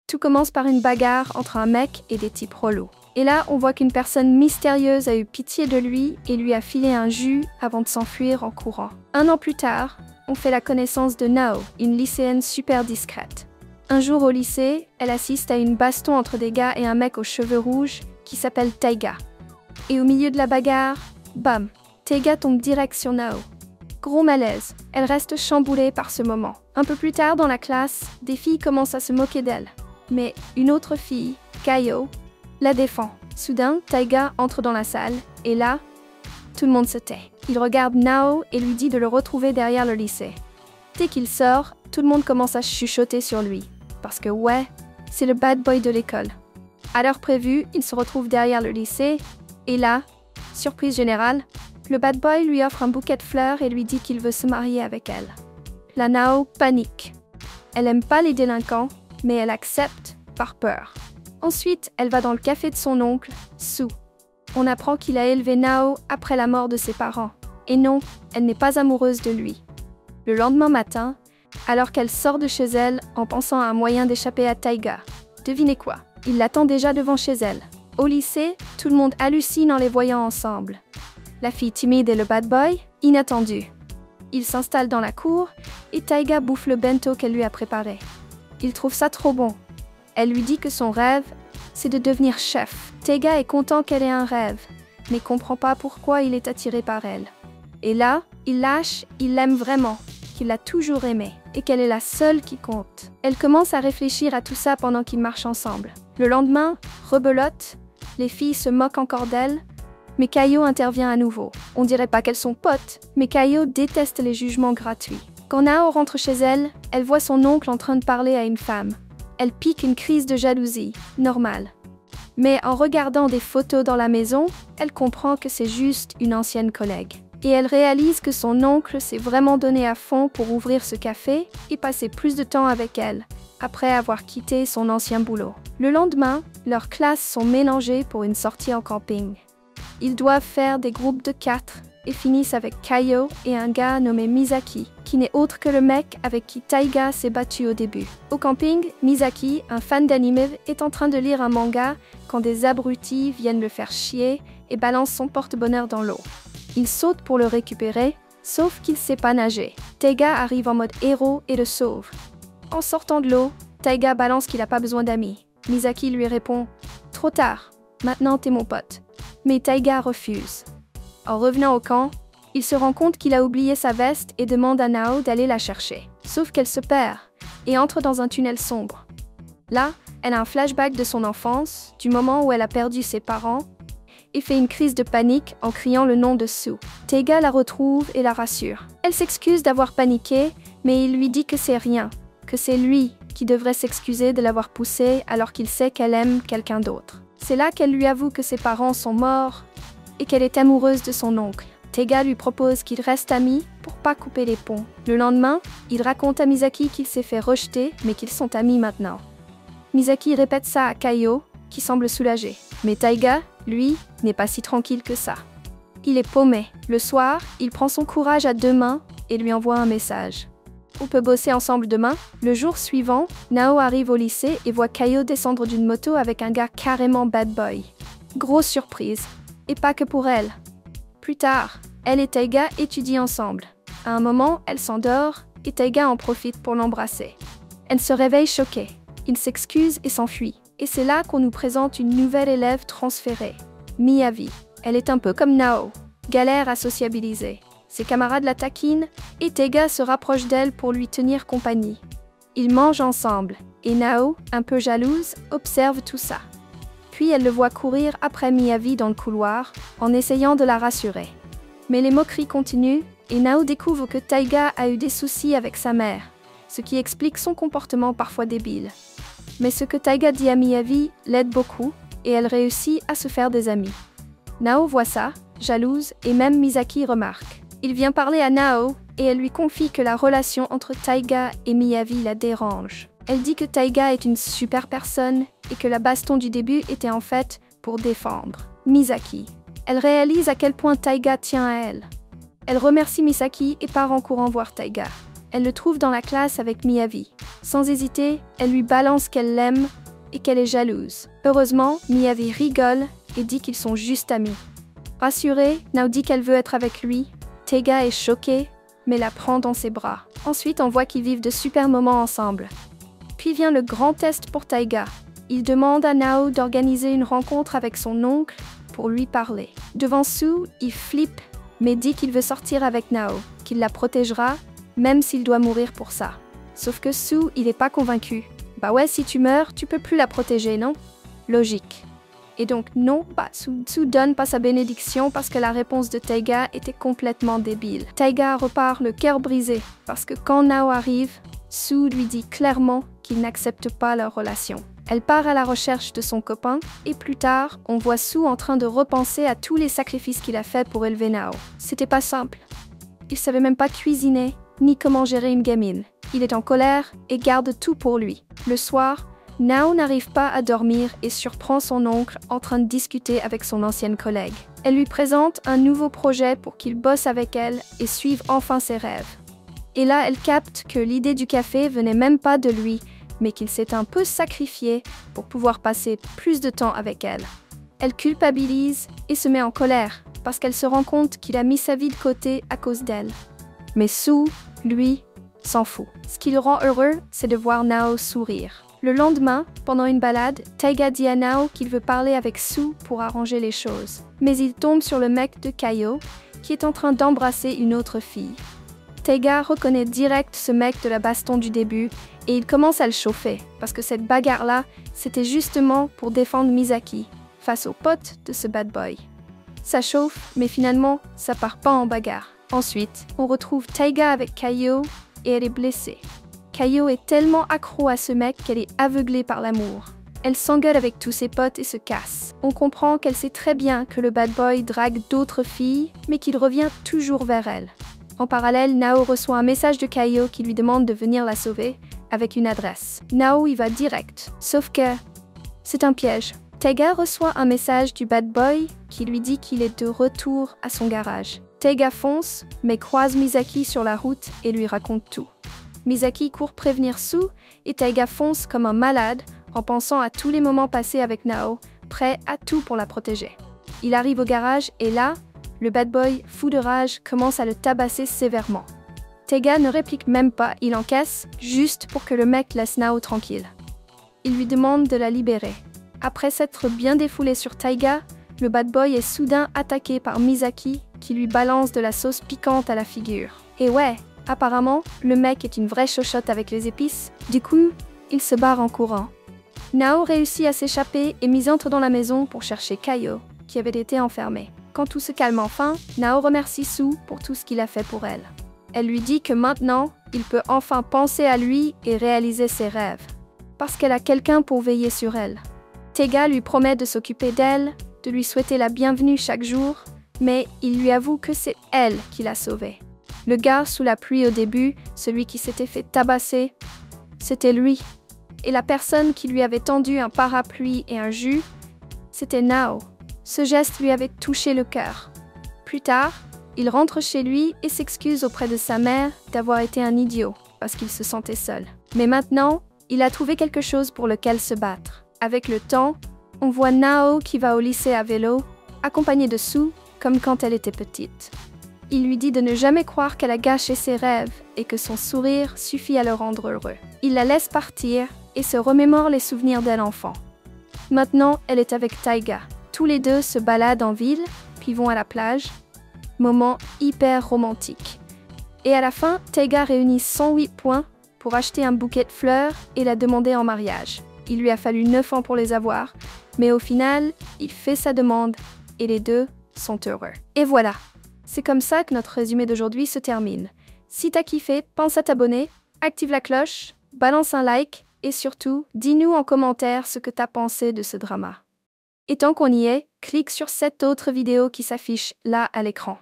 Tout commence par une bagarre entre un mec et des types relous. Et là, on voit qu'une personne mystérieuse a eu pitié de lui et lui a filé un jus avant de s'enfuir en courant. 1 an plus tard, on fait la connaissance de Nao, une lycéenne super discrète. Un jour au lycée, elle assiste à une baston entre des gars et un mec aux cheveux rouges qui s'appelle Taiga. Et au milieu de la bagarre, bam, Taiga tombe direct sur Nao. Gros malaise, elle reste chamboulée par ce moment. Un peu plus tard dans la classe, des filles commencent à se moquer d'elle. Mais une autre fille, Kayo, la défend. Soudain, Taiga entre dans la salle, et là, tout le monde se tait. Il regarde Nao et lui dit de le retrouver derrière le lycée. Dès qu'il sort, tout le monde commence à chuchoter sur lui. Parce que ouais, c'est le bad boy de l'école. À l'heure prévue, il se retrouve derrière le lycée, et là, surprise générale, le bad boy lui offre un bouquet de fleurs et lui dit qu'il veut se marier avec elle. La Nao panique. Elle aime pas les délinquants, mais elle accepte par peur. Ensuite, elle va dans le café de son oncle, Su. On apprend qu'il a élevé Nao après la mort de ses parents. Et non, elle n'est pas amoureuse de lui. Le lendemain matin, alors qu'elle sort de chez elle en pensant à un moyen d'échapper à Taiga, devinez quoi? Il l'attend déjà devant chez elle. Au lycée, tout le monde hallucine en les voyant ensemble. La fille timide et le bad boy, inattendu. Il s'installe dans la cour et Taiga bouffe le bento qu'elle lui a préparé. Il trouve ça trop bon. Elle lui dit que son rêve, c'est de devenir chef. Taiga est content qu'elle ait un rêve, mais comprend pas pourquoi il est attiré par elle. Et là, il lâche, il l'aime vraiment, qu'il l'a toujours aimée, et qu'elle est la seule qui compte. Elle commence à réfléchir à tout ça pendant qu'ils marchent ensemble. Le lendemain, rebelote, les filles se moquent encore d'elle, mais Kayo intervient à nouveau. On dirait pas qu'elles sont potes, mais Kayo déteste les jugements gratuits. Quand Nao rentre chez elle, elle voit son oncle en train de parler à une femme. Elle pique une crise de jalousie, normale. Mais en regardant des photos dans la maison, elle comprend que c'est juste une ancienne collègue. Et elle réalise que son oncle s'est vraiment donné à fond pour ouvrir ce café et passer plus de temps avec elle, après avoir quitté son ancien boulot. Le lendemain, leurs classes sont mélangées pour une sortie en camping. Ils doivent faire des groupes de 4 et finissent avec Kayo et un gars nommé Misaki, qui n'est autre que le mec avec qui Taiga s'est battu au début. Au camping, Misaki, un fan d'anime, est en train de lire un manga quand des abrutis viennent le faire chier et balancent son porte-bonheur dans l'eau. Il saute pour le récupérer, sauf qu'il sait pas nager. Taiga arrive en mode héros et le sauve. En sortant de l'eau, Taiga balance qu'il a pas besoin d'amis. Misaki lui répond « Trop tard, maintenant t'es mon pote ». Mais Taiga refuse. En revenant au camp, il se rend compte qu'il a oublié sa veste et demande à Nao d'aller la chercher. Sauf qu'elle se perd et entre dans un tunnel sombre. Là, elle a un flashback de son enfance, du moment où elle a perdu ses parents, et fait une crise de panique en criant le nom de Su. Taiga la retrouve et la rassure. Elle s'excuse d'avoir paniqué, mais il lui dit que c'est rien, que c'est lui qui devrait s'excuser de l'avoir poussée alors qu'il sait qu'elle aime quelqu'un d'autre. C'est là qu'elle lui avoue que ses parents sont morts et qu'elle est amoureuse de son oncle. Taiga lui propose qu'ils restent amis pour pas couper les ponts. Le lendemain, il raconte à Misaki qu'il s'est fait rejeter mais qu'ils sont amis maintenant. Misaki répète ça à Kayo, qui semble soulagé. Mais Taiga, lui, n'est pas si tranquille que ça. Il est paumé. Le soir, il prend son courage à 2 mains et lui envoie un message. On peut bosser ensemble demain. Le jour suivant, Nao arrive au lycée et voit Kayo descendre d'une moto avec un gars carrément bad boy. Grosse surprise. Et pas que pour elle. Plus tard, elle et Taiga étudient ensemble. À un moment, elle s'endort et Taiga en profite pour l'embrasser. Elle se réveille choquée. Il s'excuse et s'enfuit. Et c'est là qu'on nous présente une nouvelle élève transférée, Miyavi. Elle est un peu comme Nao, galère à sociabiliser. Ses camarades la taquinent et Taiga se rapproche d'elle pour lui tenir compagnie. Ils mangent ensemble et Nao, un peu jalouse, observe tout ça. Puis elle le voit courir après Miyavi dans le couloir en essayant de la rassurer. Mais les moqueries continuent et Nao découvre que Taiga a eu des soucis avec sa mère, ce qui explique son comportement parfois débile. Mais ce que Taiga dit à Miyavi l'aide beaucoup et elle réussit à se faire des amis. Nao voit ça, jalouse, et même Misaki remarque. Il vient parler à Nao et elle lui confie que la relation entre Taiga et Miyavi la dérange. Elle dit que Taiga est une super personne et que la baston du début était en fait pour défendre Misaki. Elle réalise à quel point Taiga tient à elle. Elle remercie Misaki et part en courant voir Taiga. Elle le trouve dans la classe avec Miyavi. Sans hésiter, elle lui balance qu'elle l'aime et qu'elle est jalouse. Heureusement, Miyavi rigole et dit qu'ils sont juste amis. Rassurée, Nao dit qu'elle veut être avec lui. Taiga est choquée, mais la prend dans ses bras. Ensuite, on voit qu'ils vivent de super moments ensemble. Puis vient le grand test pour Taiga. Il demande à Nao d'organiser une rencontre avec son oncle pour lui parler. Devant Sue, il flippe, mais dit qu'il veut sortir avec Nao, qu'il la protégera, même s'il doit mourir pour ça. Sauf que Sue, il n'est pas convaincu. Bah ouais, si tu meurs, tu peux plus la protéger, non? Logique. Et donc non, Sue donne pas sa bénédiction parce que la réponse de Taiga était complètement débile. Taiga repart le cœur brisé parce que quand Nao arrive, Sue lui dit clairement qu'il n'accepte pas leur relation. Elle part à la recherche de son copain et plus tard, on voit Sue en train de repenser à tous les sacrifices qu'il a fait pour élever Nao. C'était pas simple. Il savait même pas cuisiner ni comment gérer une gamine. Il est en colère et garde tout pour lui. Le soir, Nao n'arrive pas à dormir et surprend son oncle en train de discuter avec son ancienne collègue. Elle lui présente un nouveau projet pour qu'il bosse avec elle et suive enfin ses rêves. Et là, elle capte que l'idée du café venait même pas de lui, mais qu'il s'est un peu sacrifié pour pouvoir passer plus de temps avec elle. Elle culpabilise et se met en colère parce qu'elle se rend compte qu'il a mis sa vie de côté à cause d'elle. Mais Sue, lui, s'en fout. Ce qui le rend heureux, c'est de voir Nao sourire. Le lendemain, pendant une balade, Taiga dit à Nao qu'il veut parler avec Sue pour arranger les choses. Mais il tombe sur le mec de Kaio, qui est en train d'embrasser une autre fille. Taiga reconnaît direct ce mec de la baston du début et il commence à le chauffer, parce que cette bagarre-là, c'était justement pour défendre Misaki, face aux potes de ce bad boy. Ça chauffe, mais finalement, ça part pas en bagarre. Ensuite, on retrouve Taiga avec Kaio et elle est blessée. Kaio est tellement accro à ce mec qu'elle est aveuglée par l'amour. Elle s'engueule avec tous ses potes et se casse. On comprend qu'elle sait très bien que le bad boy drague d'autres filles, mais qu'il revient toujours vers elle. En parallèle, Nao reçoit un message de Kaio qui lui demande de venir la sauver avec une adresse. Nao y va direct, sauf que c'est un piège. Taiga reçoit un message du bad boy qui lui dit qu'il est de retour à son garage. Taiga fonce, mais croise Misaki sur la route et lui raconte tout. Misaki court prévenir Sue et Taiga fonce comme un malade en pensant à tous les moments passés avec Nao, prêt à tout pour la protéger. Il arrive au garage et là, le bad boy, fou de rage, commence à le tabasser sévèrement. Taiga ne réplique même pas, il encaisse, juste pour que le mec laisse Nao tranquille. Il lui demande de la libérer. Après s'être bien défoulé sur Taiga, le bad boy est soudain attaqué par Misaki qui lui balance de la sauce piquante à la figure. Et ouais, apparemment, le mec est une vraie chochotte avec les épices, du coup, il se barre en courant. Nao réussit à s'échapper et Mise entre dans la maison pour chercher Kaio, qui avait été enfermé. Quand tout se calme enfin, Nao remercie Sue pour tout ce qu'il a fait pour elle. Elle lui dit que maintenant, il peut enfin penser à lui et réaliser ses rêves, parce qu'elle a quelqu'un pour veiller sur elle. Taiga lui promet de s'occuper d'elle, de lui souhaiter la bienvenue chaque jour, mais il lui avoue que c'est elle qui l'a sauvée. Le gars sous la pluie au début, celui qui s'était fait tabasser, c'était lui. Et la personne qui lui avait tendu un parapluie et un jus, c'était Nao. Ce geste lui avait touché le cœur. Plus tard, il rentre chez lui et s'excuse auprès de sa mère d'avoir été un idiot, parce qu'il se sentait seul. Mais maintenant, il a trouvé quelque chose pour lequel se battre. Avec le temps, on voit Nao qui va au lycée à vélo, accompagnée de Sue, comme quand elle était petite. Il lui dit de ne jamais croire qu'elle a gâché ses rêves et que son sourire suffit à le rendre heureux. Il la laisse partir et se remémore les souvenirs d'elle enfant. Maintenant, elle est avec Taiga. Tous les deux se baladent en ville, puis vont à la plage. Moment hyper romantique. Et à la fin, Taiga réunit 108 points pour acheter un bouquet de fleurs et la demander en mariage. Il lui a fallu 9 ans pour les avoir, mais au final, il fait sa demande et les deux sont heureux. Et voilà, c'est comme ça que notre résumé d'aujourd'hui se termine. Si t'as kiffé, pense à t'abonner, active la cloche, balance un like et surtout, dis-nous en commentaire ce que t'as pensé de ce drama. Et tant qu'on y est, clique sur cette autre vidéo qui s'affiche là à l'écran.